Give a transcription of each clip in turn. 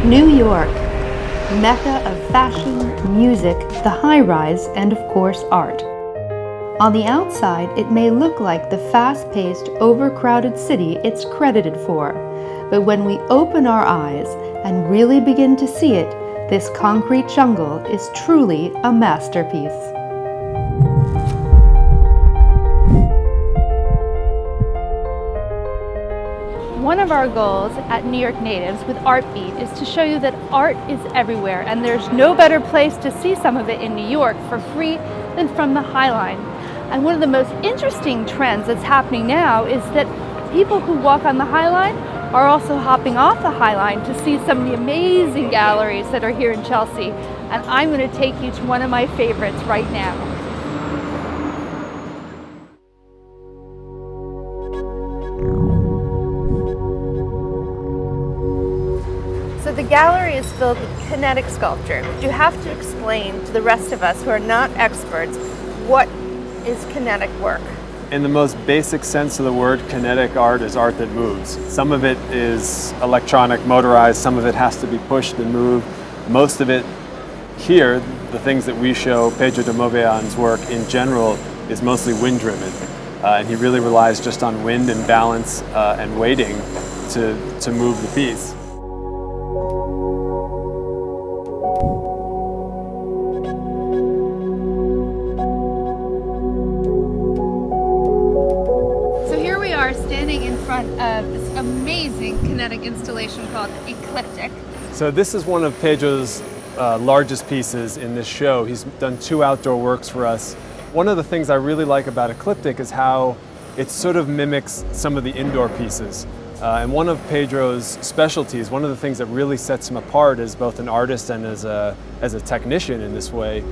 New York, mecca of fashion, music, the high-rise, and of course art. On the outside, it may look like the fast-paced, overcrowded city it's credited for, but when we open our eyes and really begin to see it, this concrete jungle is truly a masterpiece. One of our goals at NewYorkNatives with Artbeat is to show you that art is everywhere, and there's no better place to see some of it in New York for free than from the Highline. And one of the most interesting trends that's happening now is that people who walk on the Highline are also hopping off the Highline to see some of the amazing galleries that are here in Chelsea. And I'm going to take you to one of my favorites right now. So the gallery is filled with kinetic sculpture. You have to explain to the rest of us who are not experts what is kinetic work. In the most basic sense of the word, kinetic art is art that moves. Some of it is electronic, motorized, some of it has to be pushed and moved. Most of it here, the things that we show, Pedro de Movean's work in general, is mostly wind-driven. And he really relies just on wind and balance and weighting to move the piece. Standing in front of this amazing kinetic installation called Kinetic. So this is one of Pedro's largest pieces in this show. He's done 2 outdoor works for us. One of the things I really like about Ecliptic is how it sort of mimics some of the indoor pieces. And one of Pedro's specialties, one of the things that really sets him apart as both an artist and as a technician in this way,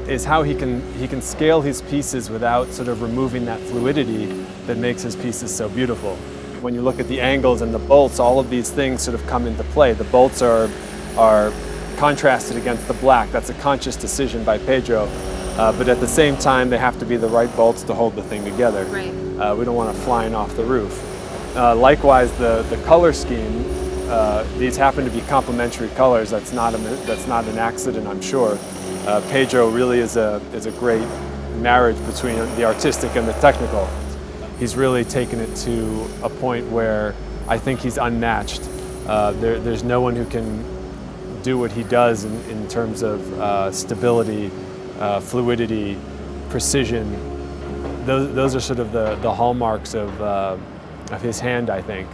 is how he can scale his pieces without sort of removing that fluidity that makes his pieces so beautiful. When you look at the angles and the bolts, all of these things sort of come into play. The bolts are contrasted against the black. That's a conscious decision by Pedro. But at the same time, they have to be the right bolts to hold the thing together. Right. We don't want it flying off the roof. Likewise, the color scheme, these happen to be complementary colors. That's not an accident, I'm sure. Pedro really is a great marriage between the artistic and the technical. He's really taken it to a point where I think he's unmatched. There's no one who can do what he does in terms of stability, fluidity, precision. Those are sort of the hallmarks of his hand, I think.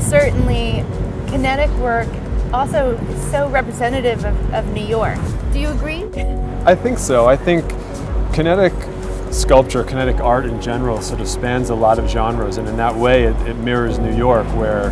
Certainly, kinetic work also is so representative of New York. Do you agree? I think so. I think kinetic sculpture, kinetic art in general sort of spans a lot of genres, and in that way it mirrors New York, where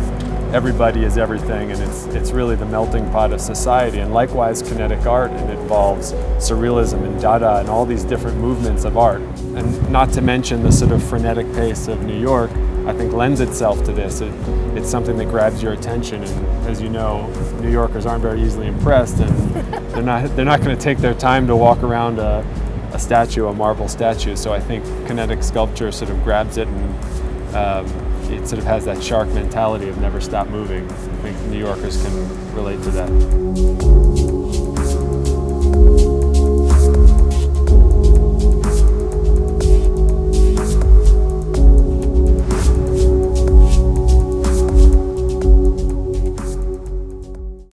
everybody is everything, and it's really the melting pot of society. And likewise, kinetic art, it involves surrealism and Dada and all these different movements of art. And not to mention the sort of frenetic pace of New York, I think lends itself to this. It's something that grabs your attention, and as you know, New Yorkers aren't very easily impressed, and they're not going to take their time to walk around a statue, a marble statue. So I think kinetic sculpture sort of grabs it, and it sort of has that shark mentality of never stop moving. I think New Yorkers can relate to that.